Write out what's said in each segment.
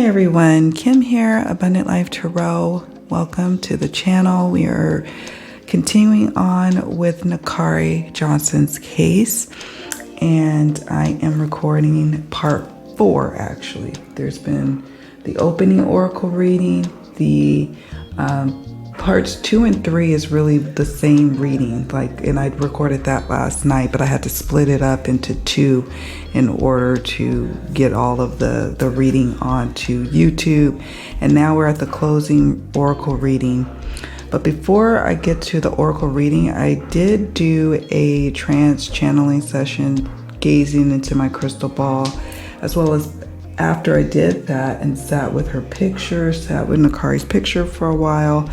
Hi everyone, Kim here, Abundant Life Tarot. Welcome to the channel. We are continuing on with Nykari Johnson's case, and I am recording part 4 actually. There's been the opening oracle reading, the parts 2 and 3 is really the same reading, and I recorded that last night, but I had to split it up into 2 in order to get all of the reading onto YouTube. And now we're at the closing oracle reading. But before I get to the oracle reading, I did do a trance channeling session, gazing into my crystal ball, as well as after I did that and sat with her picture, sat with Nykari's picture for a while,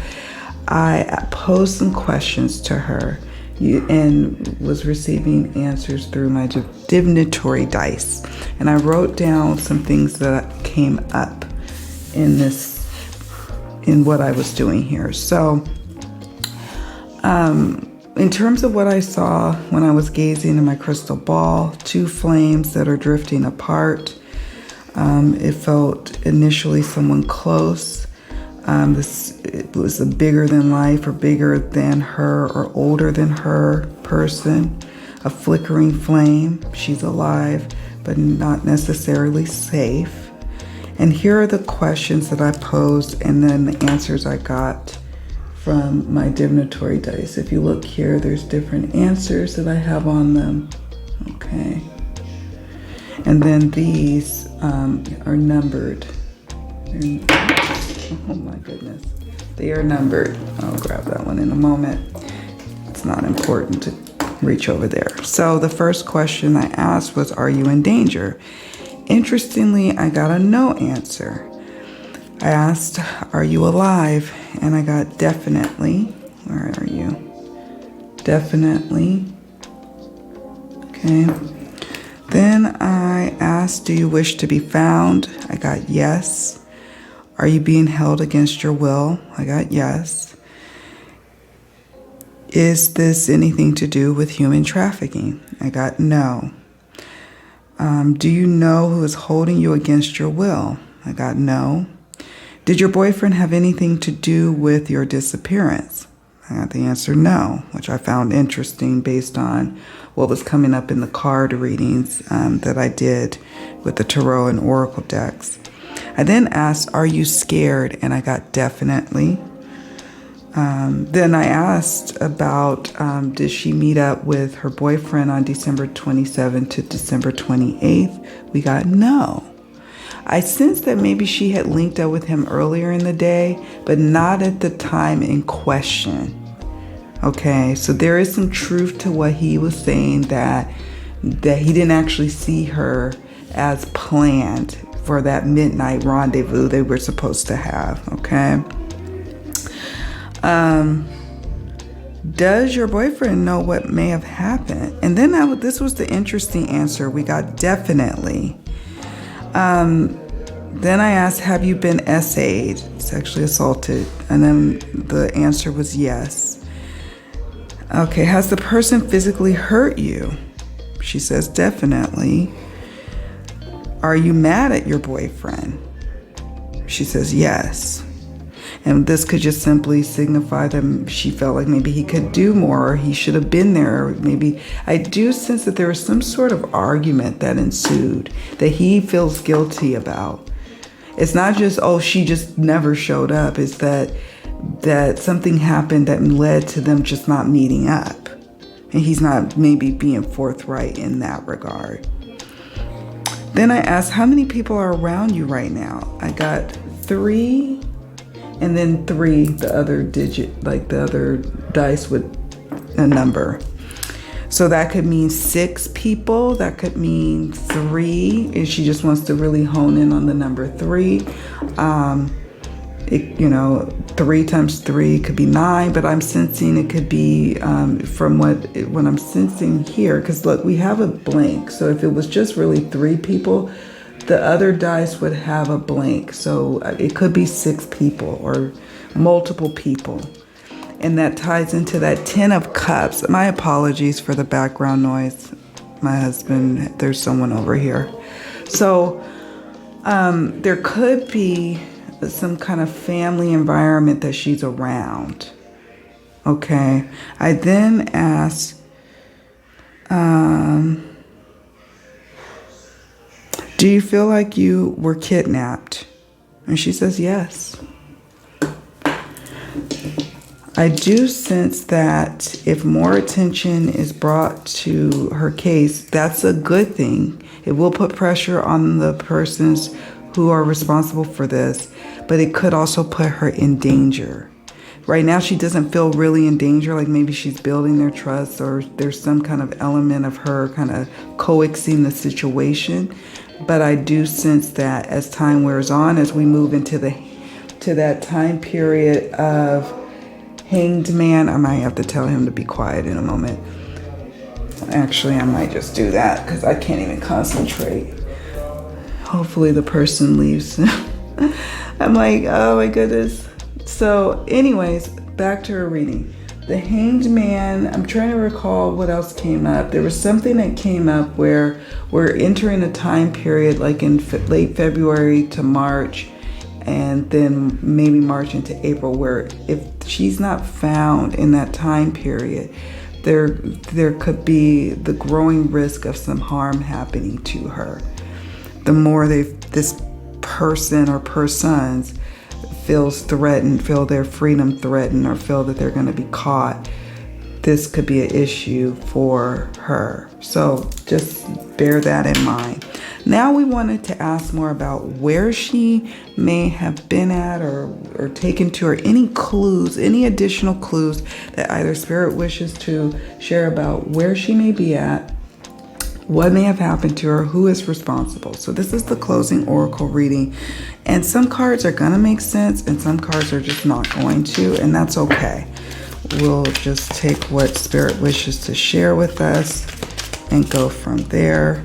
I posed some questions to her and was receiving answers through my divinatory dice. And I wrote down some things that came up in what I was doing here. So, in terms of what I saw when I was gazing in my crystal ball, 2 flames that are drifting apart. It felt initially someone close. It was a bigger than life or bigger than her or older than her person. A flickering flame. She's alive, but not necessarily safe. And here are the questions that I posed and then the answers I got from my divinatory dice. If you look here, there's different answers that I have on them. Okay. And then these are numbered. Oh my goodness. They are numbered. I'll grab that one in a moment. It's not important to reach over there. So the first question I asked was, are you in danger? Interestingly, I got a no answer. I asked, are you alive? And I got definitely. Where are you? Definitely. Okay. Then I asked, do you wish to be found? I got yes. Are you being held against your will? I got yes. Is this anything to do with human trafficking? I got no. Do you know who is holding you against your will? I got no. Did your boyfriend have anything to do with your disappearance? I got the answer no, which I found interesting based on what was coming up in the card readings that I did with the tarot and oracle decks. I then asked, are you scared? And I got definitely. Then I asked about, did she meet up with her boyfriend on December 27th to December 28th? We got no. I sensed that maybe she had linked up with him earlier in the day, but not at the time in question. Okay, so there is some truth to what he was saying, that he didn't actually see her as planned for that midnight rendezvous they were supposed to have, okay? Does your boyfriend know what may have happened? And then this was the interesting answer. We got definitely. Then I asked, have you been SA'd, sexually assaulted? And then the answer was yes. Okay, has the person physically hurt you? She says definitely. Are you mad at your boyfriend? She says yes. And this could just simply signify that she felt like maybe he could do more, or he should have been there. Or maybe I do sense that there was some sort of argument that ensued that he feels guilty about. It's not just, oh, she just never showed up. It's that something happened that led to them just not meeting up. And he's not maybe being forthright in that regard. Then I asked, how many people are around you right now? I got 3, and then 3, the other digit, like the other dice with a number. So that could mean 6 people. That could mean 3. And she just wants to really hone in on the number 3. 3 times 3 could be 9, but I'm sensing it could be from what I'm sensing here, because look, we have a blank. So if it was just really 3 people, the other dice would have a blank. So it could be 6 people or multiple people. And that ties into that 10 of cups. My apologies for the background noise. My husband, there's someone over here. So There could be some kind of family environment that she's around. Okay. I then asked, do you feel like you were kidnapped? And she says yes. I do sense that if more attention is brought to her case, that's a good thing. It will put pressure on the persons who are responsible for this, but it could also put her in danger. Right now, she doesn't feel really in danger, like maybe she's building their trust or there's some kind of element of her kind of coaxing the situation. But I do sense that as time wears on, as we move into that time period of Hanged Man, I might have to tell him to be quiet in a moment. Actually, I might just do that because I can't even concentrate. Hopefully the person leaves. I'm like, oh my goodness. So anyways, back to her reading. The Hanged Man, I'm trying to recall what else came up. There was something that came up where we're entering a time period like in late February to March, and then maybe March into April, where if she's not found in that time period, there could be the growing risk of some harm happening to her. The more this person or persons feels threatened, feel their freedom threatened, or feel that they're going to be caught, this could be an issue for her. So just bear that in mind. Now we wanted to ask more about where she may have been at or taken to, or any clues, any additional clues that either Spirit wishes to share about where she may be at, what may have happened to her, who is responsible. So this is the closing oracle reading. And some cards are going to make sense and some cards are just not going to, and that's okay. We'll just take what Spirit wishes to share with us and go from there.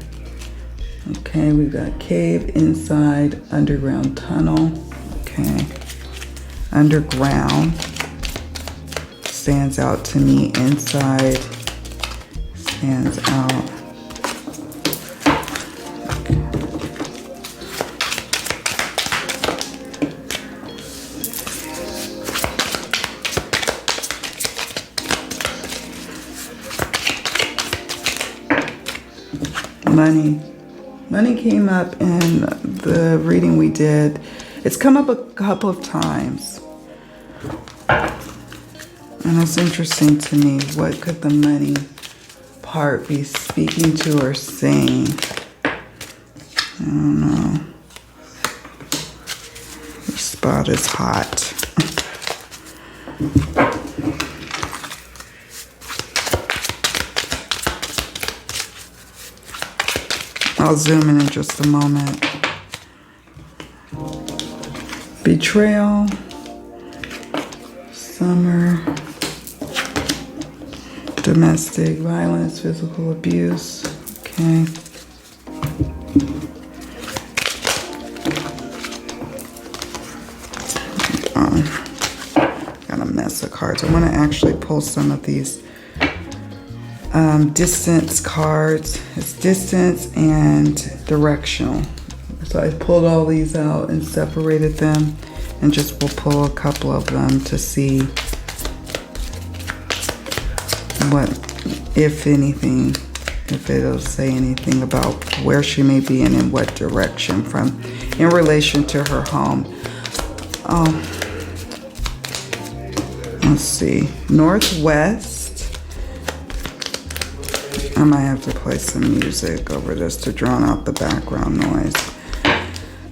Okay, we've got cave, inside, underground tunnel. Okay, underground stands out to me. Inside stands out. Money came up in the reading we did. It's come up a couple of times. And it's interesting to me. What could the money part be speaking to or saying? I don't know. The spot is hot. I'll zoom in just a moment. Betrayal, summer, domestic violence, physical abuse. Okay. Got a mess of cards. I want to actually pull some of these distance cards. It's distance and directional. So I pulled all these out and separated them, and just will pull a couple of them to see what, if anything, if it'll say anything about where she may be and in what direction from in relation to her home. Let's see, northwest. I might have to play some music over this to drown out the background noise.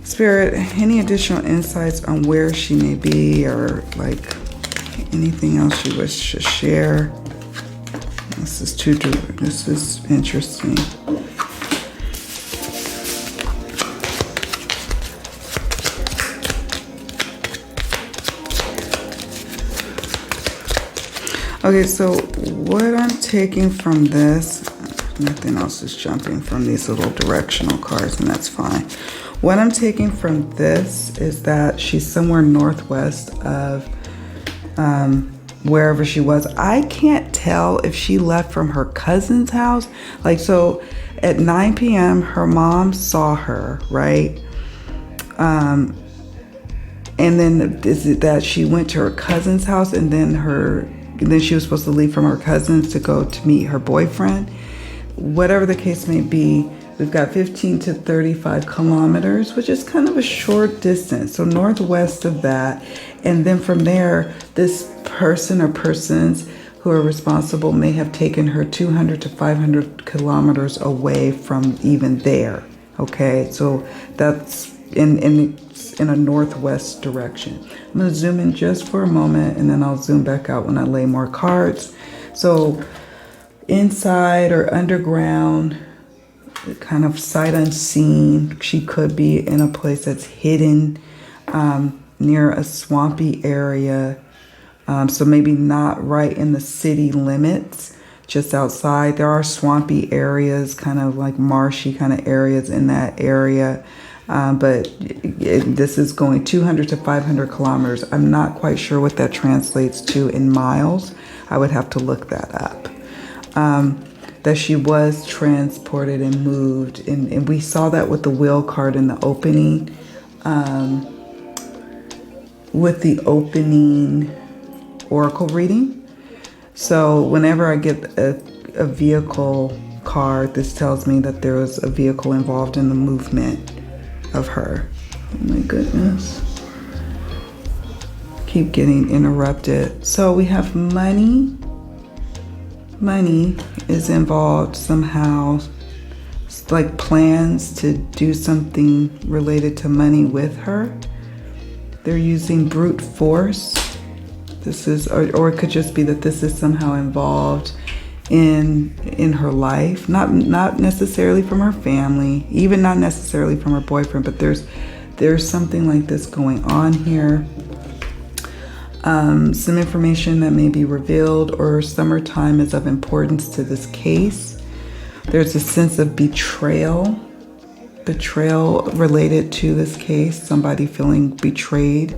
Spirit, any additional insights on where she may be, or like anything else you wish to share? This is interesting. Okay, so what I'm taking from this, nothing else is jumping from these little directional cards, and that's fine. What I'm taking from this is that she's somewhere northwest of wherever she was. I can't tell if she left from her cousin's house. Like, so at 9 p.m., her mom saw her, right? And then is it that she went to her cousin's house and then she was supposed to leave from her cousin's to go to meet her boyfriend? Whatever the case may be, we've got 15 to 35 kilometers, which is kind of a short distance. So northwest of that. And then from there, this person or persons who are responsible may have taken her 200 to 500 kilometers away from even there. Okay, so that's in a northwest direction. I'm going to zoom in just for a moment, and then I'll zoom back out when I lay more cards. So inside or underground, kind of sight unseen, she could be in a place that's hidden near a swampy area. So maybe not right in the city limits, just outside. There are swampy areas, kind of like marshy kind of areas in that area. But this is going 200 to 500 kilometers. I'm not quite sure what that translates to in miles. I would have to look that up. That she was transported and moved. And we saw that with the wheel card in the opening. With the opening oracle reading. So whenever I get a vehicle card, this tells me that there was a vehicle involved in the movement of her. Oh my goodness. Keep getting interrupted. So we have money. Money is involved somehow. It's like plans to do something related to money with her. They're using brute force. This is, or it could just be that this is somehow involved in her life, not necessarily from her family, even not necessarily from her boyfriend, but there's something like this going on here. Some information that may be revealed, or summertime is of importance to this case. There's a sense of betrayal related to this case, somebody feeling betrayed,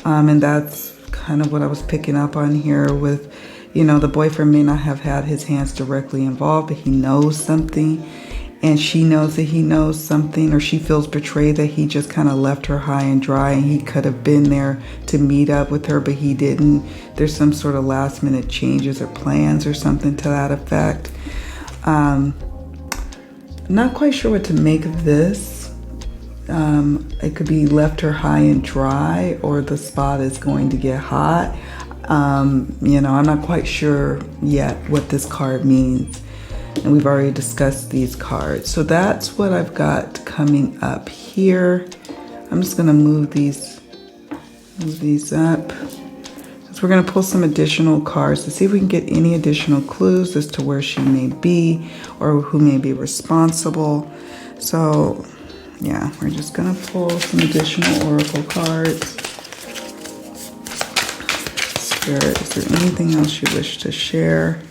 and that's kind of what I was picking up on here with, the boyfriend may not have had his hands directly involved, but he knows something, and she knows that he knows something, or she feels betrayed that he just kind of left her high and dry, and he could have been there to meet up with her, but he didn't. There's some sort of last minute changes or plans or something to that effect. Not quite sure what to make of this. It could be left her high and dry, or the spot is going to get hot. I'm not quite sure yet what this card means. And we've already discussed these cards. So that's what I've got coming up here. I'm just going to move these up. So we're going to pull some additional cards to see if we can get any additional clues as to where she may be or who may be responsible. So yeah, we're just going to pull some additional oracle cards. Spirit, is there anything else you wish to share?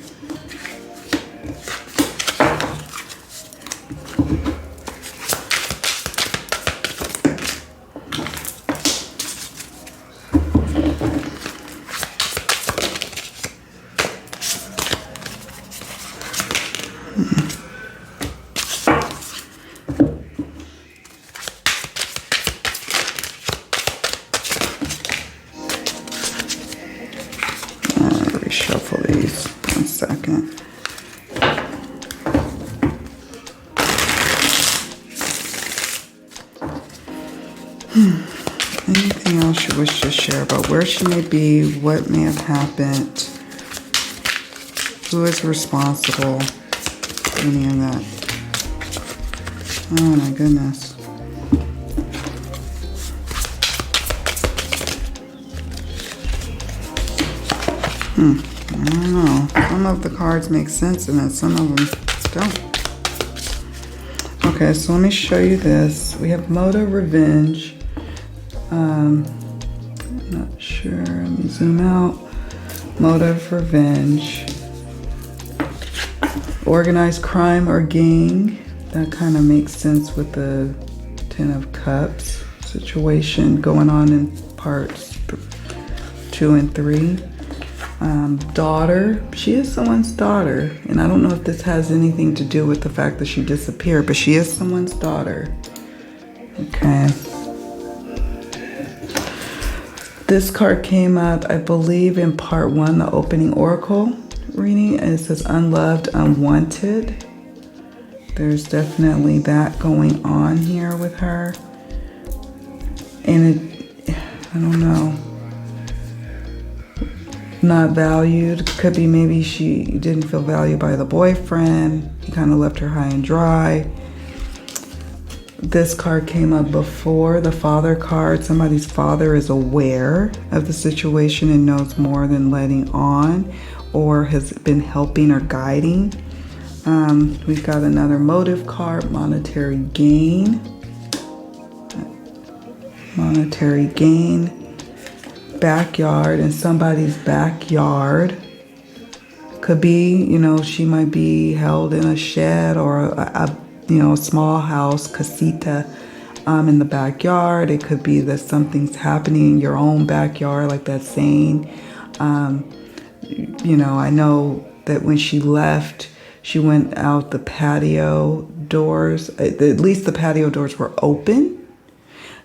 Reshuffle these. 1 second. Anything else you wish to share about where she may be, what may have happened, who is responsible, any of that? Oh my goodness. I don't know. Some of the cards make sense and then some of them don't. Okay, so let me show you this. We have motive, revenge. I'm not sure. Let me zoom out. Motive, revenge. Organized crime or gang. That kind of makes sense with the 10 of Cups situation going on in parts 2 and 3. Daughter, she is someone's daughter, and I don't know if this has anything to do with the fact that she disappeared, but she is someone's daughter. Okay. This card came out, I believe, in part 1, the opening oracle reading, and it says unloved, unwanted. There's definitely that going on here with her. And I don't know, not valued. Could be maybe she didn't feel valued by the boyfriend. He kind of left her high and dry. This card came up before, the father card. Somebody's father is aware of the situation and knows more than letting on, or has been helping or guiding. We've got another motive card, monetary gain. Monetary gain. Backyard, in somebody's backyard. Could be, you know, she might be held in a shed or a small house, casita, in the backyard. It could be that something's happening in your own backyard, like that saying. You know, I know that when she left, she went out the patio doors. At least the patio doors were open.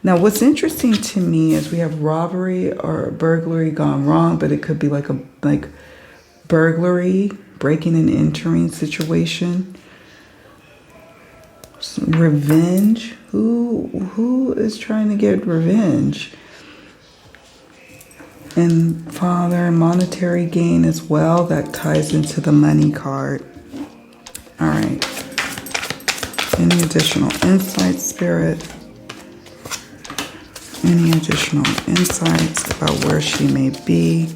Now, what's interesting to me is we have robbery or burglary gone wrong, but it could be like burglary, breaking and entering situation. Revenge. Who is trying to get revenge? And father, monetary gain as well. That ties into the money card. All right. Any additional insight, Spirit? Any additional insights about where she may be?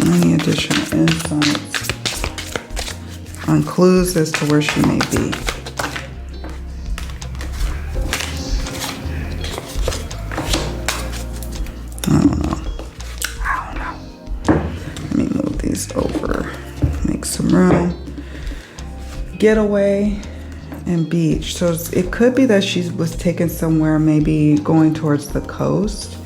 Any additional insights on clues as to where she may be? I don't know. Let me move these over. Make some room. Getaway and beach. So it could be that she was taken somewhere, maybe going towards the coast,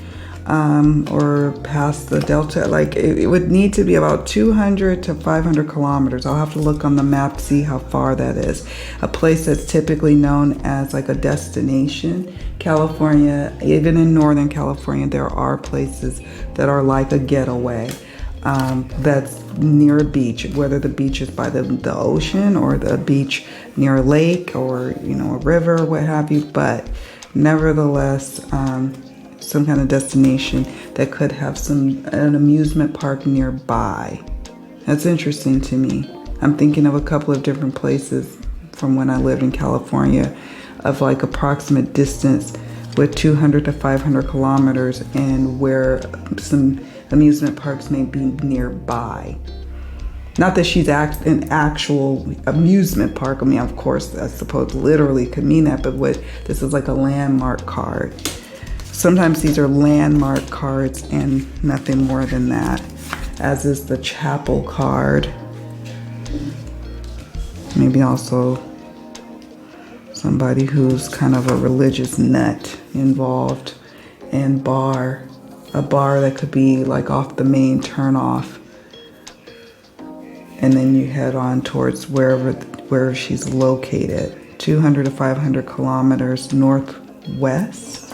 or past the delta. Like it would need to be about 200 to 500 kilometers. I'll have to look on the map to see how far that is. A place that's typically known as like a destination. California, even in Northern California, there are places that are like a getaway. That's near a beach, whether the beach is by the ocean or the beach near a lake or, you know, a river, what have you. But nevertheless, some kind of destination that could have an amusement park nearby. That's interesting to me. I'm thinking of a couple of different places from when I lived in California of like approximate distance with 200 to 500 kilometers and where some amusement parks may be nearby. Not that she's an actual amusement park. I mean, of course, I suppose literally could mean that, but this is like a landmark card. Sometimes these are landmark cards and nothing more than that, as is the chapel card. Maybe also somebody who's kind of a religious nut involved, and a bar that could be like off the main turnoff, and then you head on towards where she's located. 200 to 500 kilometers northwest.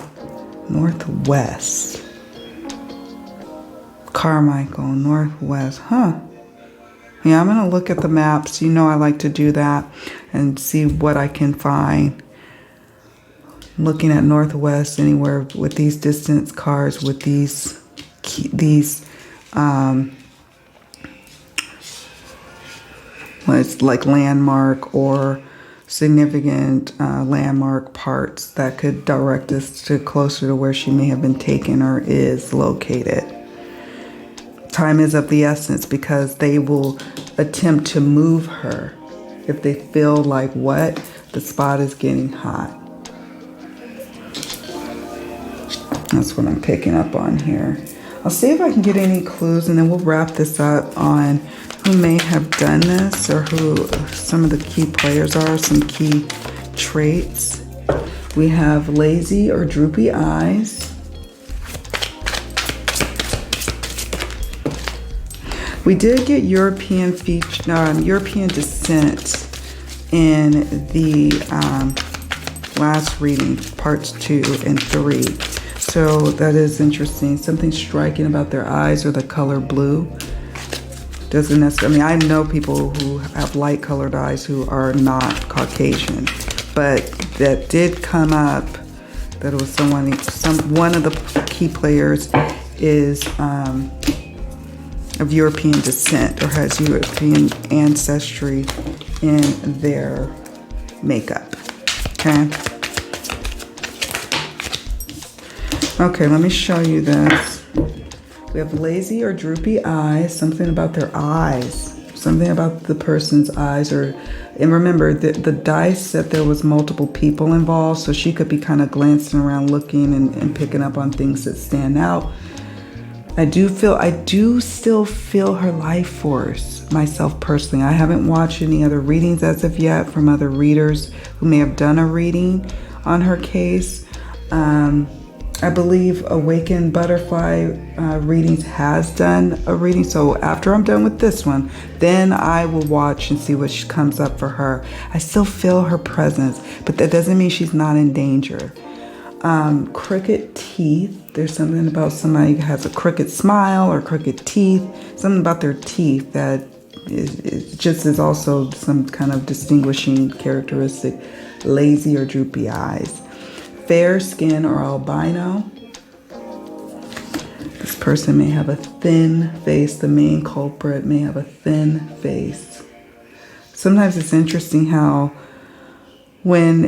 Carmichael, northwest, huh? Yeah, I'm gonna look at the maps. You know I like to do that and see what I can find. Looking at northwest, anywhere with these distance cards, with these it's like landmark or significant landmark parts that could direct us to closer to where she may have been taken or is located. Time is of the essence because they will attempt to move her if they feel like the spot is getting hot. That's what I'm picking up on here. I'll see if I can get any clues, and then we'll wrap this up on who may have done this or who some of the key players are, some key traits. We have lazy or droopy eyes. We did get European descent in the last reading, parts 2 and 3. So that is interesting. Something striking about their eyes or the color blue. Doesn't necessarily, I mean, I know people who have light colored eyes who are not Caucasian, but that did come up that it was one of the key players is of European descent or has European ancestry in their makeup. Okay. Okay, let me show you this. We have lazy or droopy eyes, something about their eyes, something about the person's eyes, and remember the dice said there was multiple people involved, so she could be kind of glancing around looking and picking up on things that stand out. I do still feel her life force myself personally. I haven't watched any other readings as of yet from other readers who may have done a reading on her case. I believe Awakened Butterfly Readings has done a reading. So after I'm done with this one, then I will watch and see what comes up for her. I still feel her presence, but that doesn't mean she's not in danger. Crooked teeth. There's something about somebody who has a crooked smile or crooked teeth. Something about their teeth that is also some kind of distinguishing characteristic. Lazy or droopy eyes. Fair skin or albino. This person may have a thin face. The main culprit may have a thin face. Sometimes it's interesting how when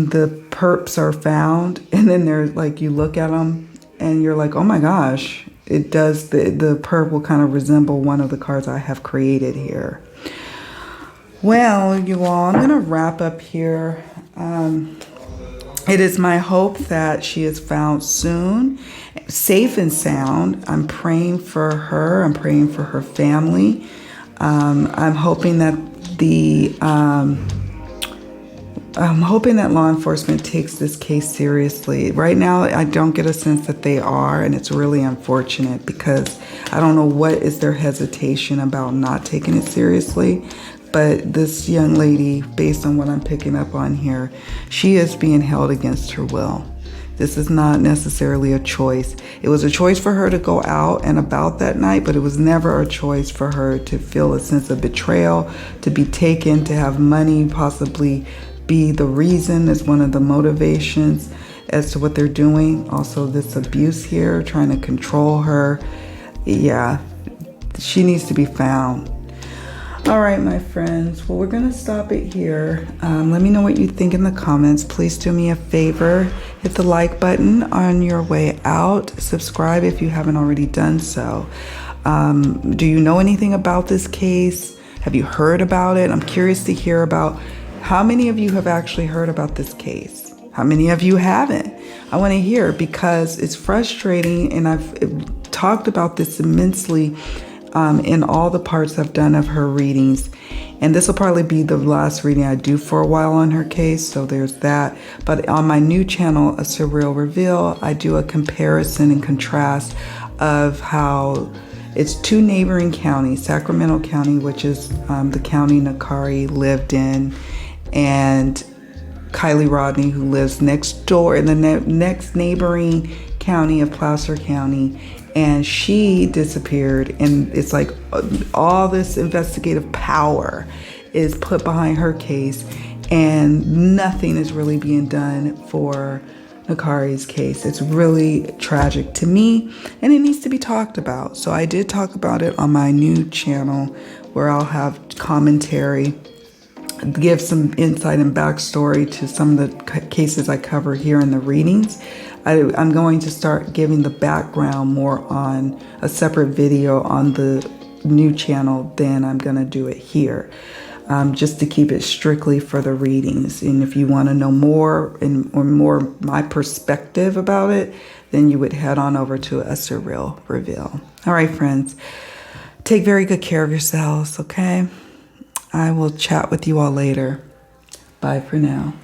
the perps are found and then they're like, you look at them and you're like, oh my gosh, it does, the perp will kind of resemble one of the cards I have created here. Well, you all, I'm going to wrap up here. It is my hope that she is found soon, safe and sound. I'm praying for her. I'm praying for her family. I'm hoping that law enforcement takes this case seriously. Right now, I don't get a sense that they are, and it's really unfortunate because I don't know what is their hesitation about not taking it seriously. But this young lady, based on what I'm picking up on here, she is being held against her will. This is not necessarily a choice. It was a choice for her to go out and about that night, but it was never a choice for her to feel a sense of betrayal, to be taken, to have money possibly be the reason, as one of the motivations as to what they're doing. Also, this abuse here, trying to control her. Yeah, she needs to be found. All right, my friends. Well, we're going to stop it here. Let me know what you think in the comments. Please do me a favor. Hit the like button on your way out. Subscribe if you haven't already done so. Do you know anything about this case? Have you heard about it? I'm curious to hear about how many of you have actually heard about this case. How many of you haven't? I want to hear because it's frustrating, and I've talked about this immensely in all the parts I've done of her readings. And this will probably be the last reading I do for a while on her case, so there's that. But on my new channel, A Surreal Reveal, I do a comparison and contrast of how it's two neighboring counties, Sacramento County, which is the county Nykari lived in, and Kylie Rodney, who lives next door in the next neighboring county of Placer County. And she disappeared, and it's like all this investigative power is put behind her case, and nothing is really being done for Nykari's case. It's really tragic to me, and it needs to be talked about. So I did talk about it on my new channel, where I'll have commentary, give some insight and backstory to some of the cases I cover here in the readings. I'm going to start giving the background more on a separate video on the new channel than I'm going to do it here, just to keep it strictly for the readings. And if you want to know more or more my perspective about it, then you would head on over to A Surreal Reveal. All right, friends, take very good care of yourselves, okay? I will chat with you all later. Bye for now.